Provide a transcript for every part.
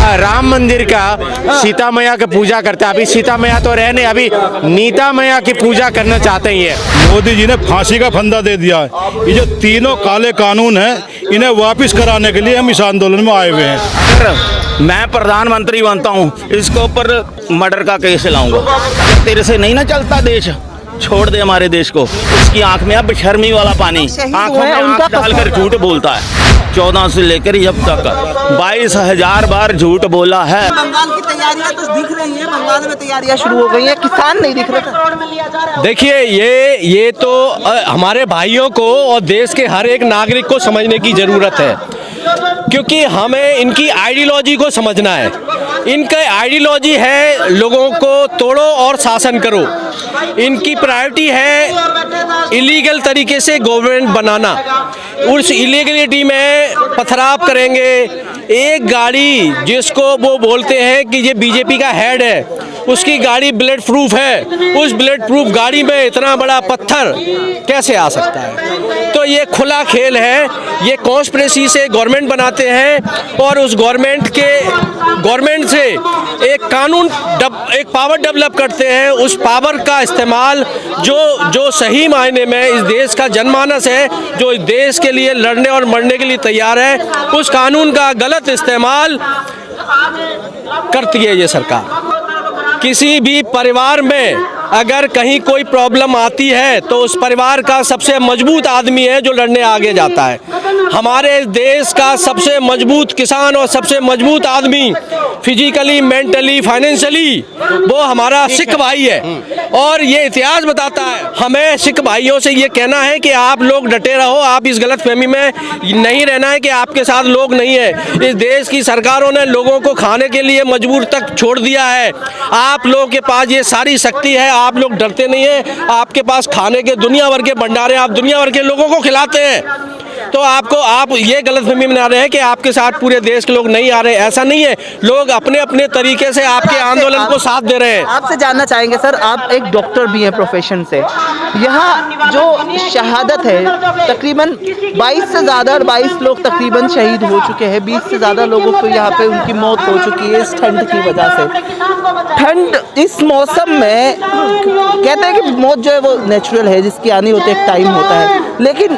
राम मंदिर का सीता मैया की पूजा करते हैं। अभी सीता मैया तो रहे नहीं, अभी नीता मैया की पूजा करना चाहते हैं। ये मोदी जी ने फांसी का फंदा दे दिया है। ये जो तीनों काले कानून हैं इन्हें वापस कराने के लिए हम इस आंदोलन में आए हुए हैं। अगर मैं प्रधानमंत्री बनता हूँ इसके ऊपर मर्डर का केस लाऊंगा। तेरे से नहीं ना चलता देश, छोड़ दे हमारे देश को। उसकी आंख में अब शर्मी वाला पानी, आंखों में आंख डालकर झूठ बोलता है। 14 से लेकर अब तक 22,000 बार झूठ बोला है। बंगाल की तैयारियां तो दिख रही हैं, बंगाल में तैयारियां शुरू हो गई हैं, किसान नहीं दिख रहे। देखिए ये तो हमारे भाइयों को और देश के हर एक नागरिक को समझने की ज़रूरत है, क्योंकि हमें इनकी आइडियोलॉजी को समझना है। इनका आइडियोलॉजी है लोगों को तोड़ो और शासन करो। इनकी प्रायोरिटी है इलीगल तरीके से गवर्नमेंट बनाना। उस इलीगलिटी में पथराव करेंगे। एक गाड़ी जिसको वो बोलते हैं कि ये बीजेपी का हेड है, उसकी गाड़ी बुलेट प्रूफ है, उस बुलेट प्रूफ गाड़ी में इतना बड़ा पत्थर कैसे आ सकता है? तो ये खुला खेल है। ये कॉन्स्पिरेसी से गवर्नमेंट बनाते हैं और उस गवर्नमेंट से एक पावर डेवलप करते हैं। उस पावर का इस्तेमाल जो सही मायने में इस देश का जनमानस है, जो इस देश के लिए लड़ने और मरने के लिए तैयार है, उस कानून का गलत इस्तेमाल करती है ये सरकार। किसी भी परिवार में अगर कहीं कोई प्रॉब्लम आती है तो उस परिवार का सबसे मजबूत आदमी है जो लड़ने आगे जाता है। हमारे देश का सबसे मजबूत किसान और सबसे मजबूत आदमी फिजिकली, मेंटली, फाइनेंशियली वो हमारा सिख भाई है। और ये इतिहास बताता है। हमें सिख भाइयों से ये कहना है कि आप लोग डटे रहो, आप इस गलतफहमी में नहीं रहना है कि आपके साथ लोग नहीं है। इस देश की सरकारों ने लोगों को खाने के लिए मजबूर तक छोड़ दिया है। आप लोगों के पास ये सारी शक्ति है, आप लोग डरते नहीं हैं। आपके पास खाने के दुनिया भर के भंडारे, आप दुनिया भर के लोगों को खिलाते हैं। तो आप ये गलतफहमी में आ रहे हैं कि आपके साथ पूरे देश के लोग नहीं आ रहे। ऐसा नहीं है, लोग अपने अपने तरीके से आपके आंदोलन को साथ दे रहे हैं। आपसे जानना चाहेंगे सर, आप एक डॉक्टर भी हैं प्रोफेशन से, यहाँ जो शहादत है तकरीबन 22 से ज़्यादा 22 लोग तकरीबन शहीद हो चुके हैं। 20 से ज़्यादा लोगों को यहाँ पे उनकी मौत हो चुकी है इस ठंड की वजह से। ठंड इस मौसम में कहते हैं कि मौत जो है वो नेचुरल है, जिसकी आनी होती है एक टाइम होता है, लेकिन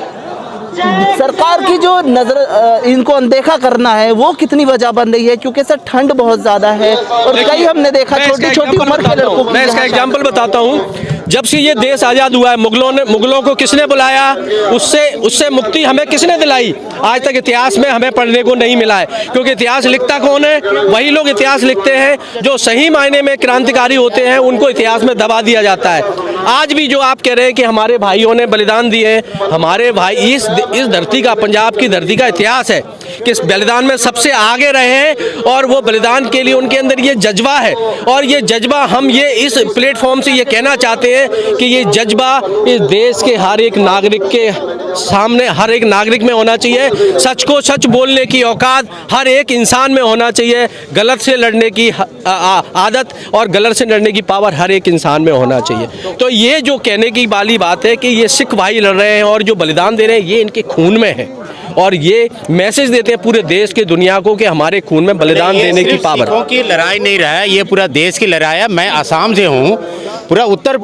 सरकार की जो नजर इनको अनदेखा करना है वो कितनी वजह बन रही है? क्योंकि सर ठंड बहुत ज़्यादा है और कई हमने देखा छोटी छोटी उम्र के लड़कों की। मैं इसका एग्जाम्पल बताता हूँ। जब से ये देश आज़ाद हुआ है, मुगलों को किसने बुलाया? उससे मुक्ति हमें किसने दिलाई? आज तक इतिहास में हमें पढ़ने को नहीं मिला है, क्योंकि इतिहास लिखता कौन है? वही लोग इतिहास लिखते हैं जो सही मायने में क्रांतिकारी होते हैं, उनको इतिहास में दबा दिया जाता है। आज भी जो आप कह रहे हैं कि हमारे भाइयों ने बलिदान दिए, हमारे भाई इस धरती का, पंजाब की धरती का इतिहास है कि इस बलिदान में सबसे आगे रहे हैं और वो बलिदान के लिए उनके अंदर ये जज्बा है। और ये जज्बा हम ये इस प्लेटफॉर्म से ये कहना चाहते हैं कि ये जज्बा इस देश के हर एक नागरिक के सामने, हर एक नागरिक में होना चाहिए। सच को सच बोलने की औकात हर एक इंसान में होना चाहिए। गलत से लड़ने की आदत और गलत से लड़ने की पावर हर एक इंसान में होना चाहिए। तो ये जो कहने की वाली बात है कि ये सिख भाई लड़ रहे हैं और जो बलिदान दे रहे हैं, ये इनके खून में है और ये मैसेज देते हैं पूरे देश की दुनिया को कि हमारे खून में बलिदान देने की पावर। सिखों की लड़ाई नहीं रहा है, ये पूरा देश की लड़ाई है। मैं असम से हूँ। पूरा उत्तर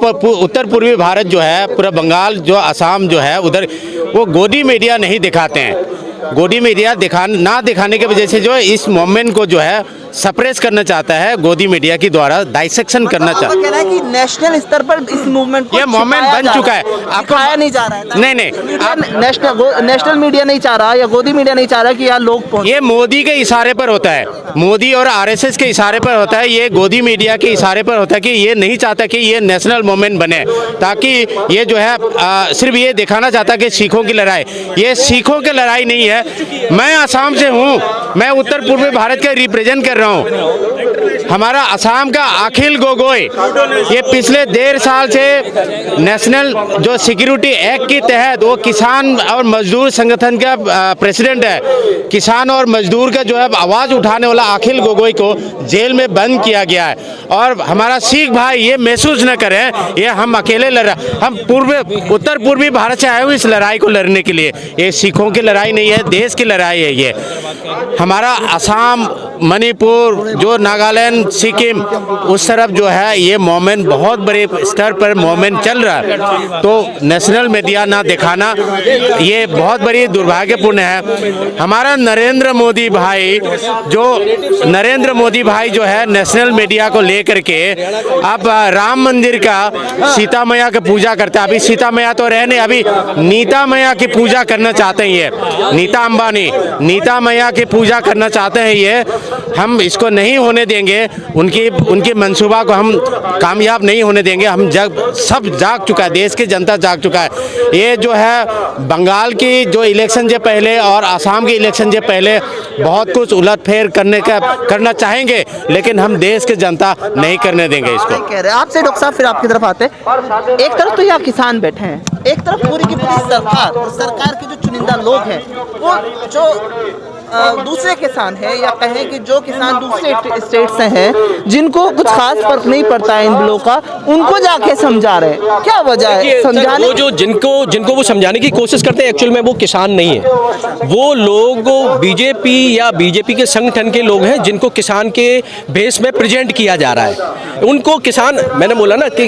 पूर्वी भारत जो है, पूरा बंगाल जो असम जो है, उधर वो गोदी मीडिया नहीं दिखाते हैं। गोदी मीडिया ना दिखाने की वजह से जो है इस मूवमेंट को जो है सप्रेस करना चाहता है, गोदी मीडिया के द्वारा डाइसेक्शन करना चाहता है। कह रहा है कि नेशनल स्तर पर इस मूवमेंट को ये मूवमेंट बन चुका है, आपको दिखाया नहीं जा रहा है। नहीं, नेशनल मीडिया नहीं चाह रहा या गोदी मीडिया नहीं चाह रहा कि यहाँ लोग पहुंचे। ये मोदी के इशारे पर होता है, मोदी और आरएसएस के इशारे पर होता है। ये गोदी मीडिया के इशारे पर होता है कि ये नहीं चाहता कि ये नेशनल मूवमेंट बने, ताकि ये जो है सिर्फ ये दिखाना चाहता है कि सिखों की लड़ाई। ये सिखों की लड़ाई नहीं है। मैं असम से हूँ, मैं उत्तर पूर्वी भारत का रिप्रेजेंट कर रहा हूँ। हमारा असम का अखिल गोगोई ये पिछले 1.5 साल से नेशनल जो सिक्योरिटी एक्ट के तहत वो किसान और मजदूर संगठन का प्रेसिडेंट है। किसान और मजदूर का जो है आवाज़ उठाने वाला अखिल गोगोई को जेल में बंद किया गया है। और हमारा सिख भाई ये महसूस न करें ये हम अकेले लड़ रहे, हम उत्तर पूर्वी भारत से आए हुए इस लड़ाई को लड़ने के लिए। ये सिखों की लड़ाई नहीं है, देश की लड़ाई है। ये हमारा असम, मणिपुर मणिपुर, जो नागालैंड, सिक्किम, उस तरफ जो है ये मोमेंट बहुत बड़े स्तर पर मोमेंट चल रहा है। तो नेशनल मीडिया ना दिखाना ये बहुत बड़ी दुर्भाग्यपूर्ण है। हमारा नरेंद्र मोदी भाई जो है नेशनल मीडिया को लेकर के अब राम मंदिर का सीता मैया की पूजा करता है। अभी सीता मैया तो रहे नहीं, अभी नीता मैया की पूजा करना चाहते हैं। ये नीता अंबानी नीता मैया की पूजा करना चाहते हैं। ये हम इसको नहीं होने देंगे, उनकी मंसूबा को हम कामयाब नहीं होने देंगे। हम सब जाग चुका है, देश की जनता जाग चुका है। ये जो है बंगाल की जो इलेक्शन से पहले और असम की इलेक्शन से पहले बहुत कुछ उलटफेर करना चाहेंगे, लेकिन हम देश की जनता नहीं करने देंगे इसको। कह रहे हैं आपसे डॉक्टर साहब, फिर आपकी तरफ आते हैं। एक तरफ तो यहाँ किसान बैठे हैं, एक तरफ पूरी की पूरी सरकार के जो चुनिंदा लोग हैं, वो जो दूसरे किसान हैं या कहें कि जो किसान दूसरे स्टेट से हैं, जिनको कुछ खास फर्क नहीं पड़ता है इन बिलों का, उनको जाके समझा रहे हैं। क्या वजह है समझाने? वो जो जिनको वो समझाने की कोशिश करते हैं, एक्चुअल में वो किसान नहीं है। वो लोग बीजेपी या बीजेपी के संगठन के लोग हैं, जिनको किसान के बेस में प्रेजेंट किया जा रहा है। उनको किसान, मैंने बोला ना कि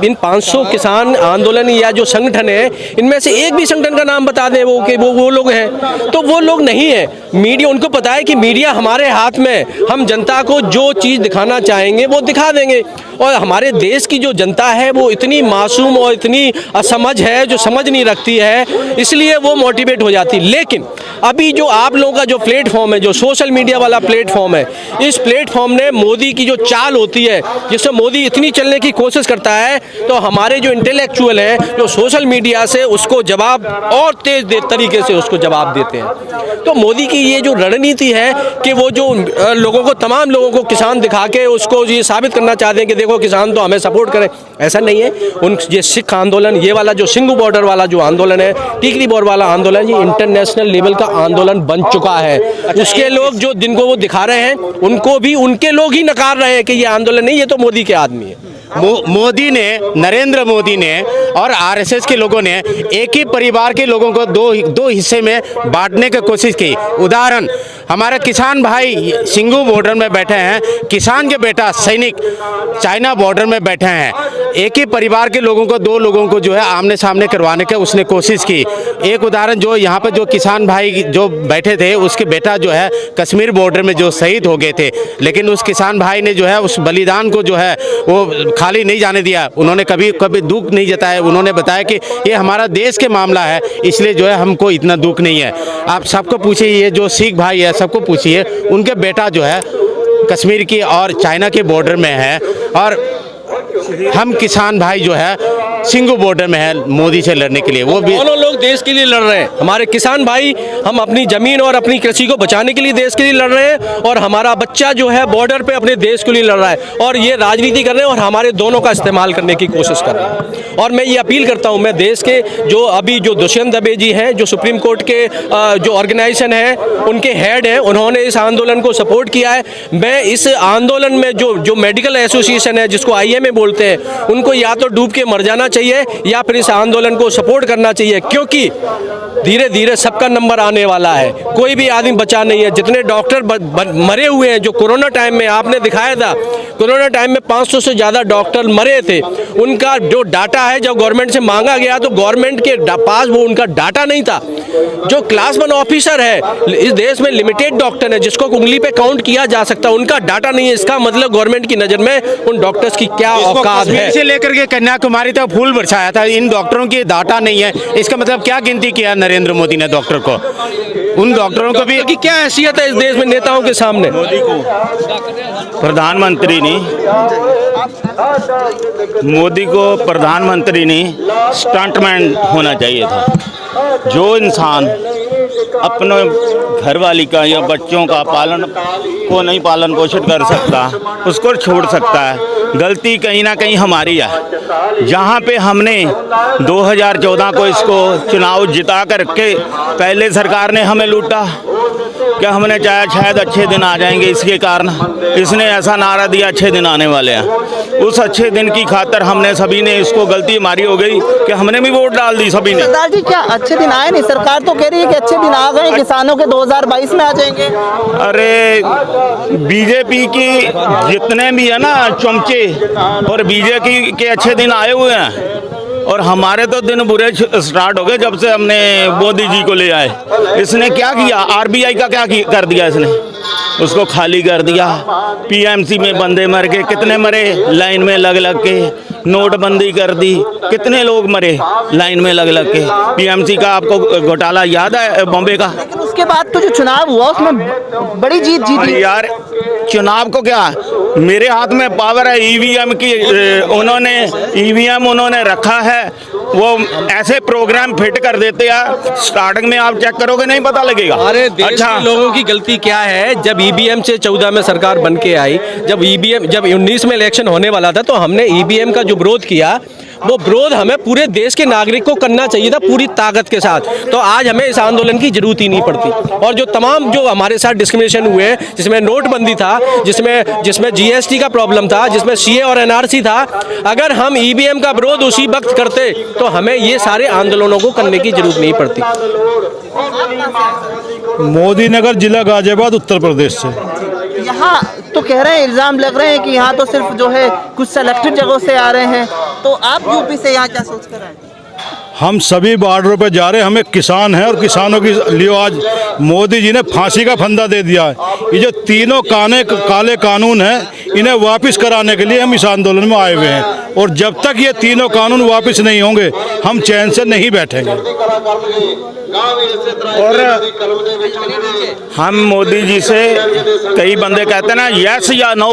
इन 500 किसान आंदोलन या जो संगठन है, इनमें से एक भी संगठन का नाम बता दें वो लोग हैं, तो वो लोग नहीं है। मीडिया, उनको पता है कि मीडिया हमारे हाथ में, हम जनता को जो चीज़ दिखाना चाहेंगे वो दिखा देंगे। और हमारे देश की जो जनता है वो इतनी मासूम और इतनी असमझ है, जो समझ नहीं रखती है, इसलिए वो मोटिवेट हो जाती। लेकिन अभी जो आप लोगों का जो प्लेटफॉर्म है, जो सोशल मीडिया वाला प्लेटफॉर्म है, इस प्लेटफॉर्म ने मोदी की जो चाल होती है, जिससे मोदी इतनी चलने की कोशिश करता है, तो हमारे जो इंटेलेक्चुअल हैं, जो सोशल मीडिया से उसको जवाब और तेज तरीके से उसको जवाब देते हैं। तो मोदी की ये जो रणनीति है कि वो जो लोगों को, तमाम लोगों को किसान दिखा के उसको ये साबित करना चाहते हैं कि देखो किसान तो हमें सपोर्ट करें, ऐसा नहीं है। ये सिख आंदोलन, ये वाला जो सिंगू बॉर्डर वाला जो आंदोलन है, टिकरी बॉर्डर वाला आंदोलन, ये इंटरनेशनल लेवल का आंदोलन बन चुका है। उसके लोग जो जिनको वो दिखा रहे हैं, उनको भी उनके लोग ही नकार रहे हैं कि ये आंदोलन नहीं, ये तो मोदी के आदमी है। मोदी ने, नरेंद्र मोदी ने और आरएसएस के लोगों ने एक ही परिवार के लोगों को दो हिस्से में बांटने की कोशिश की। उदाहरण, हमारे किसान भाई सिंगू बॉर्डर में बैठे हैं, किसान के बेटा सैनिक चाइना बॉर्डर में बैठे हैं। एक ही परिवार के लोगों को, दो लोगों को जो है आमने सामने करवाने की उसने कोशिश की। एक उदाहरण, जो यहाँ पर जो किसान भाई जो बैठे थे, उसके बेटा जो है कश्मीर बॉर्डर में जो शहीद हो गए थे, लेकिन उस किसान भाई ने जो है उस बलिदान को जो है वो खाली नहीं जाने दिया। उन्होंने कभी दुख नहीं जताया। उन्होंने बताया कि ये हमारा देश के मामला है, इसलिए जो है हमको इतना दुख नहीं है। आप सबको पूछिए, ये जो सिख भाई है सबको पूछिए, उनके बेटा जो है कश्मीर की और चाइना के बॉर्डर में है, और हम किसान भाई जो है सिंगू बॉर्डर में है मोदी से लड़ने के लिए। वो भी दोनों लोग देश के लिए लड़ रहे हैं। हमारे किसान भाई, हम अपनी जमीन और अपनी कृषि को बचाने के लिए देश के लिए लड़ रहे हैं, और हमारा बच्चा जो है बॉर्डर पे अपने देश के लिए लड़ रहा है, और ये राजनीति कर रहे हैं और हमारे दोनों का इस्तेमाल करने की कोशिश कर रहे हैं। और मैं ये अपील करता हूँ, मैं देश के जो अभी जो दुष्यंत दबे जी हैं, जो सुप्रीम कोर्ट के जो ऑर्गेनाइजेशन है, उनके हेड हैं, उन्होंने इस आंदोलन को सपोर्ट किया है। मैं इस आंदोलन में जो मेडिकल एसोसिएशन है, जिसको IMA बोलते हैं, उनको या तो डूब के मर जाना चाहिए या फिर इस आंदोलन को सपोर्ट करना चाहिए, क्योंकि धीरे धीरे सबका नंबर आने वाला है। कोई भी आदमी बचा नहीं है। जितने डॉक्टर मरे हुए हैं, जो कोरोना टाइम में आपने दिखाया था, कोरोना टाइम में 500 से ज़्यादा डॉक्टर मरे थे, उनका जो डाटा है जब गवर्नमेंट से मांगा गया तो गवर्नमेंट के पास वो उनका डाटा नहीं था। जो क्लास 1 ऑफिसर है इस देश में, लिमिटेड डॉक्टर है जिसको उंगली पे काउंट किया जा सकता है, उनका डाटा नहीं है। इसका मतलब गवर्नमेंट की नज़र में उन डॉक्टर्स की क्या औकात है। से लेकर के कन्याकुमारी तक फूल बरसाया था, इन डॉक्टरों की डाटा नहीं है। इसका मतलब क्या गिनती किया नरेंद्र मोदी ने डॉक्टर को? उन डॉक्टरों को भी कि क्या हैसियत है इस देश में नेताओं के सामने? मोदी को प्रधानमंत्री ने स्टंटमैन होना चाहिए था। जो इंसान अपने घरवाली का या बच्चों का पालन पोषण कर सकता, उसको छोड़ सकता है। गलती कहीं ना कहीं हमारी है। जहाँ पे हमने 2014 को इसको चुनाव जिता करके पहले सरकार ने हमें लूटा, कि हमने चाहे शायद अच्छे दिन आ जाएंगे, इसके कारण इसने ऐसा नारा दिया अच्छे दिन आने वाले हैं। उस अच्छे दिन की खातिर हमने सभी ने, इसको गलती हमारी हो गई कि हमने भी वोट डाल दी सभी ने। सरदार जी क्या अच्छे दिन आए नहीं? सरकार तो कह रही है कि अच्छे दिन आ गए, किसानों के 2022 में आ जाएंगे। अरे बीजेपी की जितने भी है ना चमचे, और बीजेपी के अच्छे दिन आए हुए हैं, और हमारे तो दिन बुरे स्टार्ट हो गए जब से हमने मोदी जी को ले आए। इसने क्या किया? आरबीआई का क्या कर दिया इसने? उसको खाली कर दिया। पीएमसी में बंदे मर गए, कितने मरे लाइन में लग लग के। नोटबंदी कर दी, कितने लोग मरे लाइन में लग लग के। पीएमसी का आपको घोटाला याद है बॉम्बे का? लेकिन उसके बाद तो जो चुनाव हुआ उसमें बड़ी जीत जीती। यार चुनाव को क्या, मेरे हाथ में पावर है ईवीएम की। ईवीएम उन्होंने रखा है, वो ऐसे प्रोग्राम फिट कर देते हैं, स्टार्टिंग में आप चेक करोगे नहीं पता लगेगा। अरे देश के लोगों की गलती क्या है? जब ईवीएम से 14 में सरकार बन के आई, जब 19 में इलेक्शन होने वाला था, तो हमने ईवीएम का जो विरोध किया, वो विरोध हमें पूरे देश के नागरिक को करना चाहिए था पूरी ताकत के साथ। तो आज हमें इस आंदोलन की जरूरत ही नहीं पड़ती। और जो तमाम जो हमारे साथ डिस्क्रिमिनेशन हुए, जिसमें नोटबंदी था, जिसमें जीएसटी का प्रॉब्लम था, जिसमें सीए और एनआरसी था, अगर हम ईवीएम का विरोध उसी वक्त करते तो हमें ये सारे आंदोलनों को करने की जरूरत नहीं पड़ती। मोदी नगर जिला गाजियाबाद उत्तर प्रदेश से। यहाँ तो कह रहे हैं, इल्जाम लग रहे हैं कि यहाँ तो सिर्फ जो है कुछ सेलेक्टेड जगहों से आ रहे हैं। तो आप यूपी से यहाँ क्या सोच कर आए? हम सभी बॉर्डरों पे जा रहे हैं, हम एक किसान हैं और किसानों के लिए आज मोदी जी ने फांसी का फंदा दे दिया है। ये जो तीनों काले कानून हैं, इन्हें वापस कराने के लिए हम इस आंदोलन में आए हुए हैं। और जब तक ये तीनों कानून वापस नहीं होंगे, हम चैन से नहीं बैठेंगे। और हम मोदी जी से, कई बंदे कहते हैं ना यस या नो,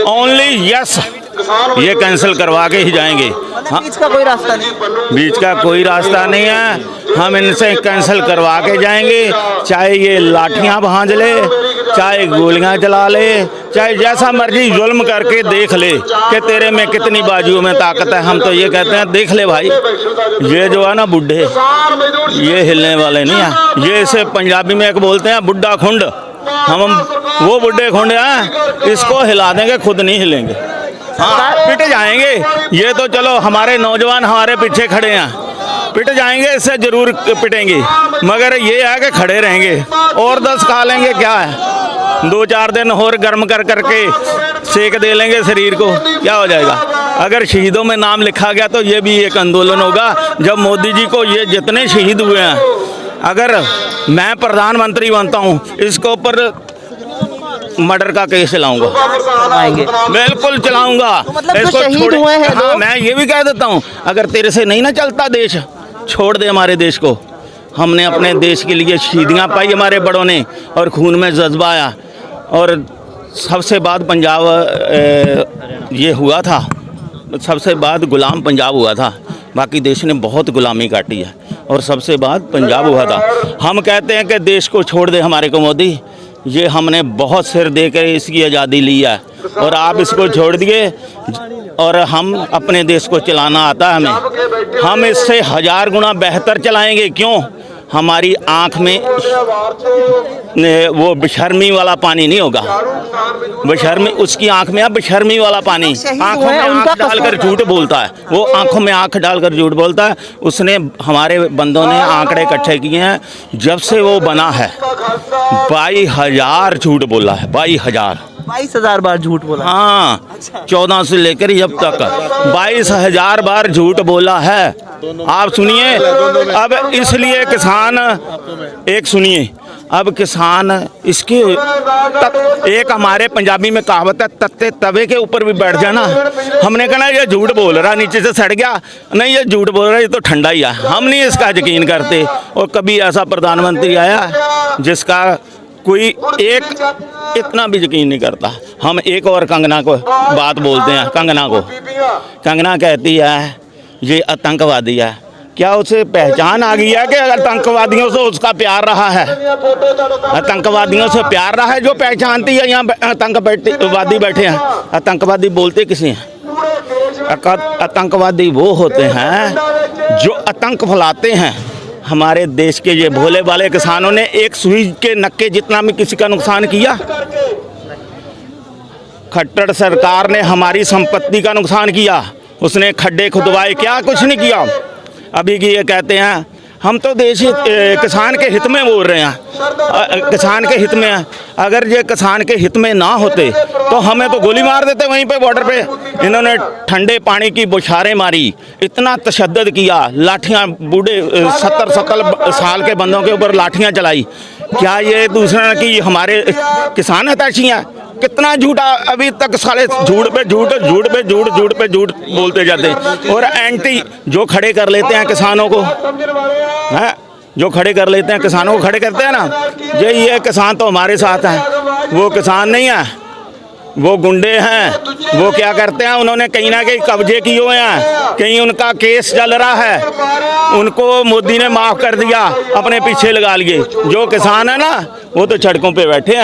ओनली यस, ये कैंसिल करवा के ही जाएंगे। बीच का कोई रास्ता नहीं? बीच का कोई रास्ता नहीं है। हम इनसे कैंसिल करवा के जाएंगे, चाहे ये लाठियां भांज ले, चाहे गोलियां चला ले, चाहे जैसा मर्जी जुल्म करके देख ले कि तेरे में कितनी बाजुओं में ताकत है। हम तो ये कहते हैं देख ले भाई, ये जो है ना बुढ़े, ये हिलने वाले नहीं है। ये इसे पंजाबी में एक बोलते हैं बुढ़ा खुंड, हम वो बुढ़े खुंड हैं, इसको हिला देंगे, खुद नहीं हिलेंगे। हाँ, पिट जाएंगे। ये तो चलो हमारे नौजवान हमारे पीछे खड़े हैं, पिट जाएंगे, इससे जरूर पिटेंगे, मगर ये है कि खड़े रहेंगे। और 10 खा लेंगे, क्या है, 2-4 दिन और गर्म कर करके सेक दे लेंगे शरीर को, क्या हो जाएगा। अगर शहीदों में नाम लिखा गया तो ये भी एक आंदोलन होगा। जब मोदी जी को ये जितने शहीद हुए हैं, अगर मैं प्रधानमंत्री बनता हूँ, इसके ऊपर मर्डर का केस चलाऊंगा, बिल्कुल चलाऊंगा। तो मतलब जो शहीद हुए हैं, हाँ, मैं ये भी कह देता हूँ, अगर तेरे से नहीं ना चलता देश, छोड़ दे हमारे देश को। हमने अपने देश के लिए शहीदियाँ पाई हमारे बड़ों ने, और खून में जज्बा आया। और सबसे बाद पंजाब ये हुआ था, सबसे बाद गुलाम पंजाब हुआ था। बाकी देश ने बहुत गुलामी काटी है, और सबसे बाद पंजाब हुआ था। हम कहते हैं कि देश को छोड़ दे हमारे को मोदी, ये हमने बहुत सिर दे कर इसकी आज़ादी ली है, और आप इसको छोड़ दिए, और हम अपने देश को चलाना आता है हमें। हम इससे 1000 गुना बेहतर चलाएंगे। क्यों? हमारी आँख में वो बेशर्मी वाला पानी नहीं होगा। बेशर्मी, उसकी आँख में अब बेशर्मी वाला पानी, आँखों में आँख डालकर झूठ बोलता है, वो आँखों में आँख डालकर झूठ बोलता है। उसने, हमारे बंदों ने आंकड़े इकट्ठे किए हैं, जब से वो बना है 22,000 झूठ बोला है, 22,000 बार झूठ बोला। हाँ, 14 से लेकर जब तक 22,000 बार झूठ बोला है। आप सुनिए, अब इसलिए किसान, एक सुनिए, अब किसान इसके एक हमारे पंजाबी में कहावत है, तत्ते तवे के ऊपर भी बैठ जाना। हमने कहा ये झूठ बोल रहा, नीचे से सड़ गया, नहीं ये झूठ बोल रहा, ये तो ठंडा ही है, हम नहीं इसका यकीन करते। और कभी ऐसा प्रधानमंत्री आया जिसका कोई एक इतना भी यकीन नहीं करता। हम एक और कंगना को बात बोलते हैं, कंगना कहती है ये आतंकवादी है। क्या उसे पहचान आ गई है कि आतंकवादियों से उसका प्यार रहा है? आतंकवादियों से प्यार रहा है जो पहचानती है। यहाँ आतंकवादी बैठे हैं, आतंकवादी बोलते किसे हैं? आतंकवादी वो होते हैं जो आतंक फैलाते हैं हमारे देश के ये भोले भाले किसानों ने एक सुई के नक्के जितना भी किसी का नुकसान किया? खट्टर सरकार ने हमारी संपत्ति का नुकसान किया, उसने खड्डे खुदवाए, क्या कुछ नहीं किया। अभी की ये कहते हैं हम तो देश किसान के हित में बोल रहे हैं, किसान के हित में है। अगर ये किसान के हित में ना होते तो हमें तो गोली मार देते वहीं पे बॉर्डर पे। इन्होंने ठंडे पानी की बौछारें मारी, इतना तशद्दुद किया, लाठियां बूढ़े 70 साल के बंदों के ऊपर लाठियां चलाई। क्या ये दूसरा कि हमारे किसान हताशी हैं? कितना झूठा अभी तक साले झूठ पे झूठ, झूठ पे झूठ, झूठ पे झूठ बोलते जाते हैं। और एंटी जो खड़े कर लेते हैं किसानों को, हैं जो खड़े कर लेते हैं किसानों को खड़े करते हैं ना, ये किसान तो हमारे साथ हैं। वो किसान नहीं है, वो गुंडे हैं। वो क्या करते हैं, उन्होंने कहीं ना कहीं कब्जे किए हुए हैं, कहीं उनका केस चल रहा है, उनको मोदी ने माफ़ कर दिया, अपने पीछे लगा लिए। जो किसान है ना वो तो सड़कों पे बैठे हैं।